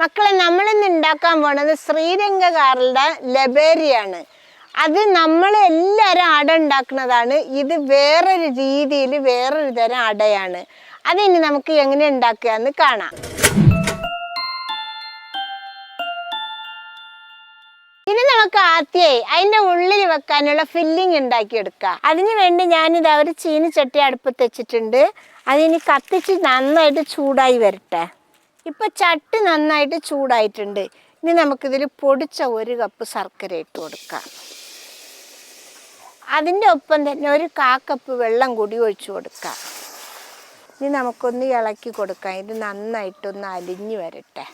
മക്കളെ, നമ്മളിന്ന് ഉണ്ടാക്കാൻ പോണത് ശ്രീരംഗക്കാരുടെ ലബേരിയാണ്. അത് നമ്മളെല്ലാവരും അട ഉണ്ടാക്കുന്നതാണ്. ഇത് വേറൊരു രീതിയിൽ വേറൊരു തരം അടയാണ്. അതിനി നമുക്ക് എങ്ങനെ ഉണ്ടാക്കുക എന്ന് കാണാം. ഇനി നമുക്ക് ആദ്യമേ അതിൻ്റെ ഉള്ളിൽ വെക്കാനുള്ള ഫില്ലിങ് ഉണ്ടാക്കിയെടുക്കാം. അതിന് വേണ്ടി ഞാനിത് ഒരു ചീനിച്ചട്ടി അടുപ്പത്ത് വെച്ചിട്ടുണ്ട്. അതിനി കത്തിച്ച് നന്നായിട്ട് ചൂടായി വരട്ടെ. ഇപ്പം ചട്ടി നന്നായിട്ട് ചൂടായിട്ടുണ്ട്. ഇനി നമുക്കിതിൽ പൊടിച്ച 1 കപ്പ് ശർക്കര ഇട്ട് കൊടുക്കാം. അതിൻ്റെ ഒപ്പം തന്നെ 1/4 കപ്പ് വെള്ളം കൂടി ഒഴിച്ചു കൊടുക്കാം. ഇനി നമുക്കൊന്ന് ഇളക്കി കൊടുക്കാം. ഇത് നന്നായിട്ടൊന്ന് അലിഞ്ഞു വരട്ടെ.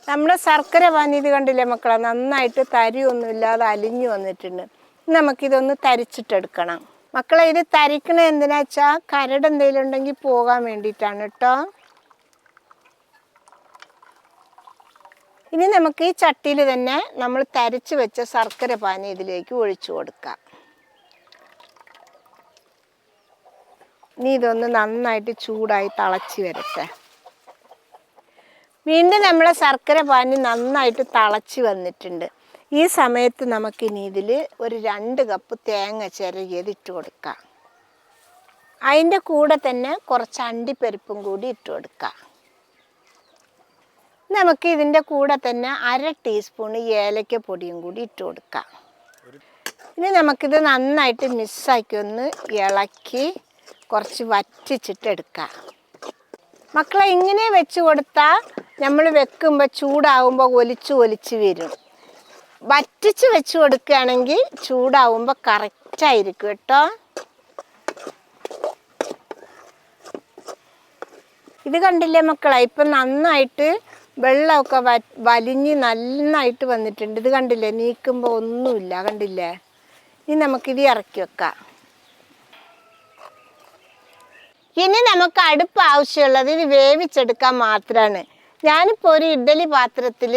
നമ്മുടെ ശർക്കര പാനി ഇത് കണ്ടില്ലേ മക്കളെ, നന്നായിട്ട് തരിയൊന്നുമില്ലാതെ അലിഞ്ഞു വന്നിട്ടുണ്ട്. നമുക്കിതൊന്ന് തരിച്ചിട്ടെടുക്കണം. മക്കളെ, ഇത് തരിക്കണ എന്തിനാ വെച്ചാൽ കരട് എന്തെങ്കിലും ഉണ്ടെങ്കിൽ പോകാൻ വേണ്ടിയിട്ടാണ് കേട്ടോ. ഇനി നമുക്ക് ഈ ചട്ടിയിൽ തന്നെ നമ്മൾ തരിച്ച് വെച്ച ശർക്കര പാനി ഇതിലേക്ക് ഒഴിച്ചു കൊടുക്കാം. ഇനി ഇതൊന്ന് നന്നായിട്ട് ചൂടായി തിളച്ച് വരട്ടെ. വീണ്ടും നമ്മളെ ശർക്കര പാനി നന്നായിട്ട് തിളച്ച് വന്നിട്ടുണ്ട്. ഈ സമയത്ത് നമുക്കിനി ഇതിൽ ഒരു 2 കപ്പ് തേങ്ങ ചിരകിയത് ഇട്ട് കൊടുക്കാം. അതിൻ്റെ കൂടെ തന്നെ കുറച്ച് അണ്ടിപ്പരിപ്പും കൂടി ഇട്ട് കൊടുക്കാം. നമുക്ക് ഇതിൻ്റെ കൂടെ തന്നെ 1/2 ടീസ്പൂൺ ഏലക്കപ്പൊടിയും കൂടി ഇട്ട് കൊടുക്കാം. ഇനി നമുക്കിത് നന്നായിട്ട് മിക്സാക്കി ഒന്ന് ഇളക്കി കുറച്ച് വറ്റിച്ചിട്ടെടുക്കാം. മക്കളെ, ഇങ്ങനെ വെച്ച് കൊടുത്താൽ നമ്മൾ വെക്കുമ്പോൾ ചൂടാവുമ്പോൾ ഒലിച്ച് വരും. വറ്റിച്ച് വെച്ച് കൊടുക്കുകയാണെങ്കിൽ ചൂടാവുമ്പോൾ കറക്റ്റായിരിക്കും കേട്ടോ. ഇത് കണ്ടില്ലേ മക്കളെ, ഇപ്പം നന്നായിട്ട് വെള്ളമൊക്കെ വലിഞ്ഞ് നന്നായിട്ട് വന്നിട്ടുണ്ട്. ഇത് കണ്ടില്ലേ, നീക്കുമ്പോൾ ഒന്നുമില്ല, കണ്ടില്ലേ. ഇനി നമുക്കിത് ഇറക്കി വെക്കാം. ഇനി നമുക്ക് അടുപ്പ് ആവശ്യമുള്ളത് ഇത് വേവിച്ചെടുക്കാൻ മാത്രമാണ്. ഞാനിപ്പോൾ ഒരു ഇഡ്ഡലി പാത്രത്തിൽ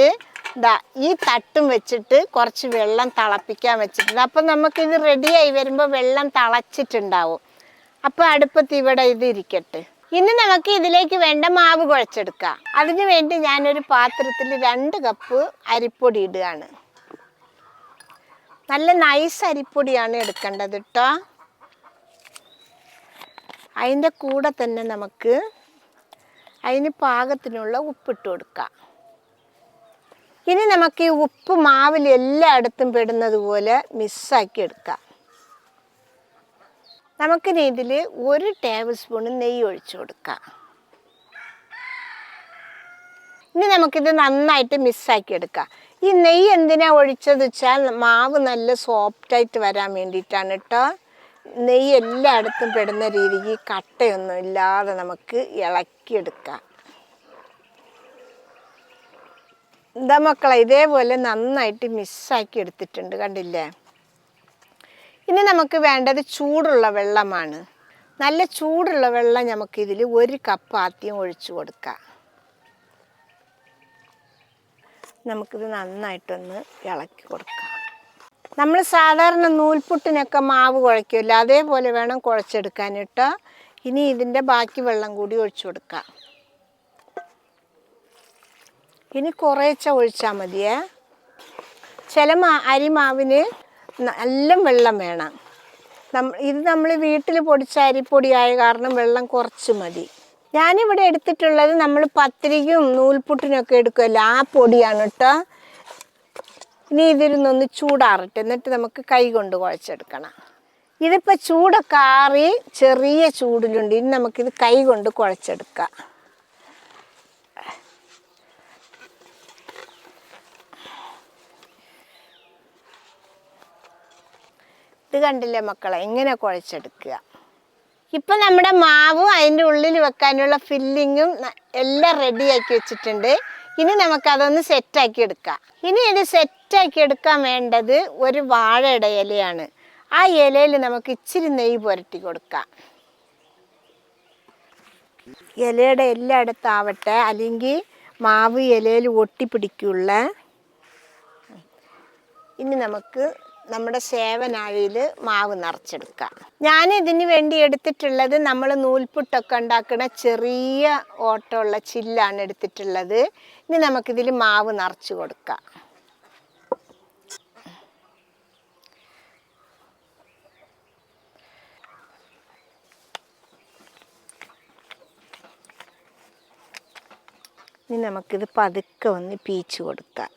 ഈ തട്ടും വെച്ചിട്ട് കുറച്ച് വെള്ളം തിളപ്പിക്കാൻ വെച്ചിട്ടുണ്ട്. അപ്പം നമുക്കിത് റെഡിയായി വരുമ്പോൾ വെള്ളം തിളച്ചിട്ടുണ്ടാവും. അപ്പോൾ അടുപ്പത്ത് ഇവിടെ ഇത് ഇരിക്കട്ടെ. ഇനി നമുക്ക് ഇതിലേക്ക് വേണ്ട മാവ് കുഴച്ചെടുക്കാം. അതിന് വേണ്ടി ഞാനൊരു പാത്രത്തിൽ 2 കപ്പ് അരിപ്പൊടി ഇടുകയാണ്. നല്ല നൈസ് അരിപ്പൊടിയാണ് എടുക്കേണ്ടത് കേട്ടോ. അതിൻ്റെ കൂടെ തന്നെ നമുക്ക് അതിന് പാകത്തിനുള്ള ഉപ്പിട്ട് കൊടുക്കാം. ഇനി നമുക്ക് ഈ ഉപ്പ് മാവിൽ എല്ലായിടത്തും പെടുന്നത് പോലെ മിക്സാക്കി എടുക്കാം. നമുക്കിനി ഇതിൽ 1 ടേബിൾ സ്പൂൺ നെയ്യ് ഒഴിച്ചു കൊടുക്കാം. ഇനി നമുക്കിത് നന്നായിട്ട് മിക്സാക്കി എടുക്കാം. ഈ നെയ്യ് എന്തിനാണ് ഒഴിച്ചത് വെച്ചാൽ മാവ് നല്ല സോഫ്റ്റായിട്ട് വരാൻ വേണ്ടിയിട്ടാണ് കേട്ടോ. നെയ്യ് എല്ലായിടത്തും പെടുന്ന രീതിക്ക് കട്ടയൊന്നും ഇല്ലാതെ നമുക്ക് ഇളക്കിയെടുക്കാം. എന്താ മക്കളെ, ഇതേപോലെ നന്നായിട്ട് മിക്സാക്കി എടുത്തിട്ടുണ്ട്, കണ്ടില്ലേ. ഇനി നമുക്ക് വേണ്ടത് ചൂടുള്ള വെള്ളമാണ്. നല്ല ചൂടുള്ള വെള്ളം നമുക്കിതിൽ 1 കപ്പ് ആദ്യം ഒഴിച്ചു കൊടുക്കാം. നമുക്കിത് നന്നായിട്ടൊന്ന് ഇളക്കി കൊടുക്കാം. നമ്മൾ സാധാരണ നൂൽപുട്ടിനൊക്കെ മാവ് കുഴയ്ക്കുമല്ലോ, അതേപോലെ വേണം കുഴച്ചെടുക്കാൻ കേട്ടോ. ഇനി ഇതിൻ്റെ ബാക്കി വെള്ളം കൂടി ഒഴിച്ചു കൊടുക്കാം. ഇനി കുറേശ്ശെ ഒഴിച്ചാൽ മതിയേ. ചില അരിമാവിന് നല്ല വെള്ളം വേണം. ഇത് നമ്മൾ വീട്ടിൽ പൊടിച്ച അരിപ്പൊടിയായ കാരണം വെള്ളം കുറച്ച് മതി. ഞാനിവിടെ എടുത്തിട്ടുള്ളത് നമ്മൾ പത്തിരിക്കും നൂൽപുട്ടിനൊക്കെ എടുക്കുമല്ലോ, ആ പൊടിയാണ് കേട്ടോ. ഇനി ഇതിരുന്നൊന്ന് ചൂടാറട്ടെ, എന്നിട്ട് നമുക്ക് കൈ കൊണ്ട് കുഴച്ചെടുക്കണം. ഇതിപ്പോൾ ചൂടൊക്കെ ആറി ചെറിയ ചൂടിലുണ്ട്. ഇനി നമുക്കിത് കൈ കൊണ്ട് കുഴച്ചെടുക്കാം. ഇത് കണ്ടില്ലേ മക്കളെ, ഇങ്ങനെ കുഴച്ചെടുക്കുക. ഇപ്പം നമ്മുടെ മാവും അതിൻ്റെ ഉള്ളിൽ വെക്കാനുള്ള ഫില്ലിങ്ങും എല്ലാം റെഡിയാക്കി വെച്ചിട്ടുണ്ട്. ഇനി നമുക്കതൊന്ന് സെറ്റാക്കി എടുക്കാം. ഇനി ഇത് സെറ്റാക്കി എടുക്കാൻ വേണ്ടത് ഒരു വാഴയുടെ ഇലയാണ്. ആ ഇലയിൽ നമുക്ക് ഇച്ചിരി നെയ്യ് പുരട്ടി കൊടുക്കാം. ഇലയുടെ എല്ലായിടത്തും ആവട്ടെ, അല്ലെങ്കിൽ മാവ് ഇലയിൽ ഒട്ടിപ്പിടിക്കുള്ള. ഇനി നമുക്ക് നമ്മുടെ സേവനാഴിയിൽ മാവ് നിറച്ചെടുക്കുക. ഞാൻ ഇതിന് വേണ്ടി എടുത്തിട്ടുള്ളത് നമ്മൾ നൂൽപുട്ടൊക്കെ ഉണ്ടാക്കുന്ന ചെറിയ ഓട്ടമുള്ള ചില്ലാണ് എടുത്തിട്ടുള്ളത്. ഇനി നമുക്കിതിൽ മാവ് നിറച്ച് കൊടുക്കാം. ഇനി നമുക്കിത് പതുക്കെ ഒന്ന് പീച്ച് കൊടുക്കാം.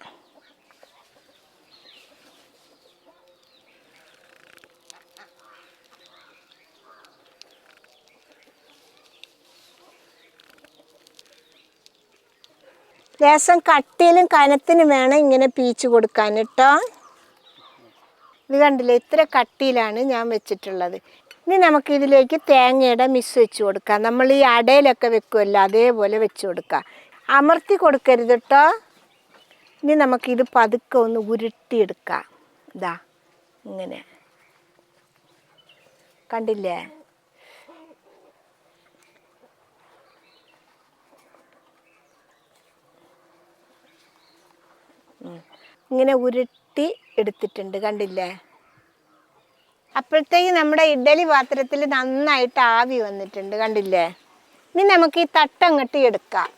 ലേശം കട്ടിയിലും കനത്തിനും വേണം ഇങ്ങനെ പീച്ച് കൊടുക്കാൻ കേട്ടോ. ഇത് കണ്ടില്ലേ, ഇത്ര കട്ടിയിലാണ് ഞാൻ വെച്ചിട്ടുള്ളത്. ഇനി നമുക്കിതിലേക്ക് തേങ്ങയുടെ മിസ് വെച്ച് കൊടുക്കാം. നമ്മൾ ഈ അടയിലൊക്കെ വെക്കുമല്ലോ അതേപോലെ വെച്ച് കൊടുക്കാം. അമർത്തി കൊടുക്കരുത് കേട്ടോ. ഇനി നമുക്കിത് പതുക്കെ ഒന്ന് ഉരുട്ടിയെടുക്കാം. ഇതാ ഇങ്ങനെ കണ്ടില്ലേ. ഇങ്ങനെ ഉരുട്ടി എടുത്തിട്ടുണ്ട് കണ്ടില്ലേ. അപ്പോഴത്തേക്ക് നമ്മുടെ ഇഡ്ഡലി പാത്രത്തിൽ നന്നായിട്ട് ആവി വന്നിട്ടുണ്ട് കണ്ടില്ലേ. ഇനി നമുക്ക് ഈ തട്ടങ്ങട്ടി എടുക്കാം.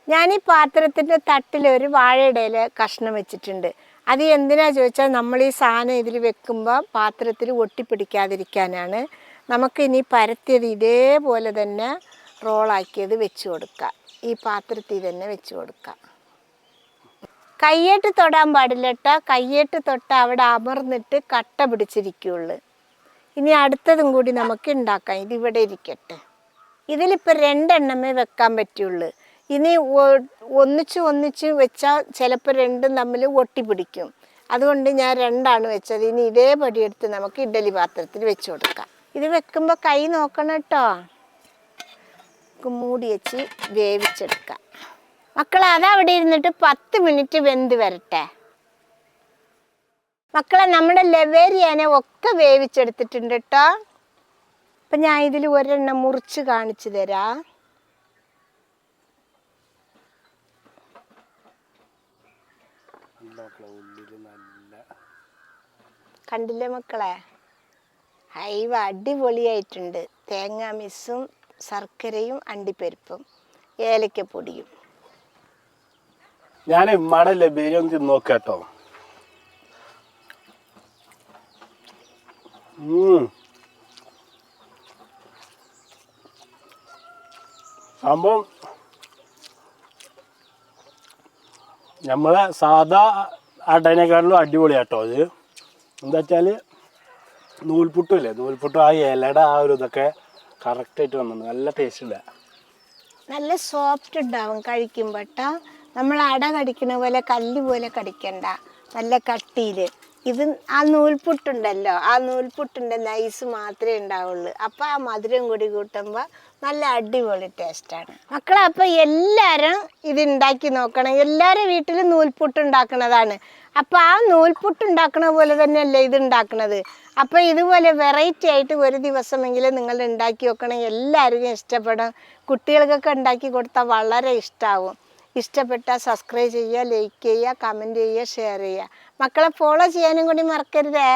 ഞാൻ ഈ പാത്രത്തിൻ്റെ തട്ടിൽ ഒരു വാഴയുടെ ഇല കഷ്ണം വെച്ചിട്ടുണ്ട്. അത് എന്തിനാ ചോദിച്ചാൽ നമ്മൾ ഈ സാധനം ഇതിൽ വെക്കുമ്പോൾ പാത്രത്തിൽ ഒട്ടിപ്പിടിക്കാതിരിക്കാനാണ്. നമുക്കിനി പരത്തിയത് ഇതേപോലെ തന്നെ റോളാക്കിയത് വെച്ച് കൊടുക്കാം. ഈ പാത്രത്തിൽ തന്നെ വെച്ച് കൊടുക്കാം. കയ്യേട്ട് തൊടാൻ പാടില്ല കേട്ടോ. കയ്യേട്ട് തൊട്ട് അവിടെ അമർന്നിട്ട് കട്ട പിടിച്ചിരിക്കുള്ളൂ. ഇനി അടുത്തതും കൂടി നമുക്ക് ഉണ്ടാക്കാം. ഇതിവിടെ ഇരിക്കട്ടെ. ഇതിലിപ്പോൾ 2 എണ്ണമേ വെക്കാൻ പറ്റുള്ളൂ. ഇനി ഒന്നിച്ച് വെച്ചാൽ ചിലപ്പോൾ രണ്ടും തമ്മിൽ ഒട്ടിപ്പിടിക്കും. അതുകൊണ്ട് ഞാൻ 2ആണ് വെച്ചത്. ഇനി ഇതേപടി എടുത്ത് നമുക്ക് ഇഡ്ഡലി പാത്രത്തിൽ വെച്ച് കൊടുക്കാം. ഇത് വെക്കുമ്പോൾ കൈ നോക്കണം കേട്ടോ. മൂടി വെച്ച് വേവിച്ചെടുക്കാം. മക്കളെ അതവിടെ ഇരുന്നിട്ട് 10 മിനിറ്റ് വെന്ത് വരട്ടെ. മക്കളെ നമ്മുടെ ലവേരിയനെ ഒക്കെ വേവിച്ചെടുത്തിട്ടുണ്ട് കേട്ടോ. അപ്പം ഞാൻ ഇതിൽ ഒരെണ്ണം മുറിച്ച് കാണിച്ചു തരാം. കണ്ടില്ലേ മക്കളെ, ഹൈവ അടിപൊളിയായിട്ടുണ്ട്. തേങ്ങാ മിസ്സും ശർക്കരയും അണ്ടിപ്പരിപ്പും ഏലക്കപ്പൊടിയും. ഞാൻ ഉമ്മാടെ ലബേരി ഒന്ന് തിന്ന് നോക്കാട്ടോ. സംഭവം നമ്മളെ സാധാ അടനേക്കാളിലും അടിപൊളിയാട്ടോ. അത് എന്താ വെച്ചാൽ നൂൽപുട്ടില്ലേ, നൂൽപുട്ടും ആ ഇലയുടെ ആ ഒരു ഇതൊക്കെ കറക്റ്റായിട്ട് വന്നിട്ടുണ്ട്. നല്ല ടേസ്റ്റ് ഇല്ല, നല്ല സോഫ്റ്റ് ഉണ്ടാവും കഴിക്കുമ്പോൾ കേട്ടോ. നമ്മൾ അട കടിക്കണ പോലെ കല്ല് പോലെ കടിക്കണ്ട, നല്ല കട്ടിയിൽ. ഇത് ആ നൂൽപുട്ടുണ്ടല്ലോ, ആ നൂൽപുട്ടിൻ്റെ നൈസ് മാത്രമേ ഉണ്ടാവുള്ളൂ. അപ്പോൾ ആ മധുരം കൂടി കൂട്ടുമ്പോൾ നല്ല അടിപൊളി ടേസ്റ്റാണ് മക്കളെ. അപ്പോൾ എല്ലാവരും ഇത് ഉണ്ടാക്കി നോക്കണം. എല്ലാവരും വീട്ടിൽ നൂൽപുട്ട് ഉണ്ടാക്കുന്നതാണ്. അപ്പോൾ ആ നൂൽപുട്ട് ഉണ്ടാക്കണ പോലെ തന്നെയല്ലേ ഇത് ഉണ്ടാക്കുന്നത്. അപ്പോൾ ഇതുപോലെ വെറൈറ്റി ആയിട്ട് ഒരു ദിവസമെങ്കിലും നിങ്ങൾ ഉണ്ടാക്കി നോക്കണം. എല്ലാവർക്കും ഇഷ്ടപ്പെടും. കുട്ടികൾക്കൊക്കെ ഉണ്ടാക്കി കൊടുത്താൽ വളരെ ഇഷ്ടമാവും. ഇഷ്ടപ്പെട്ടാൽ സബ്സ്ക്രൈബ് ചെയ്യുക, ലൈക്ക് ചെയ്യുക, കമൻറ്റ് ചെയ്യുക, ഷെയർ ചെയ്യുക. മക്കളെ ഫോളോ ചെയ്യാനും കൂടി മറക്കരുതേ.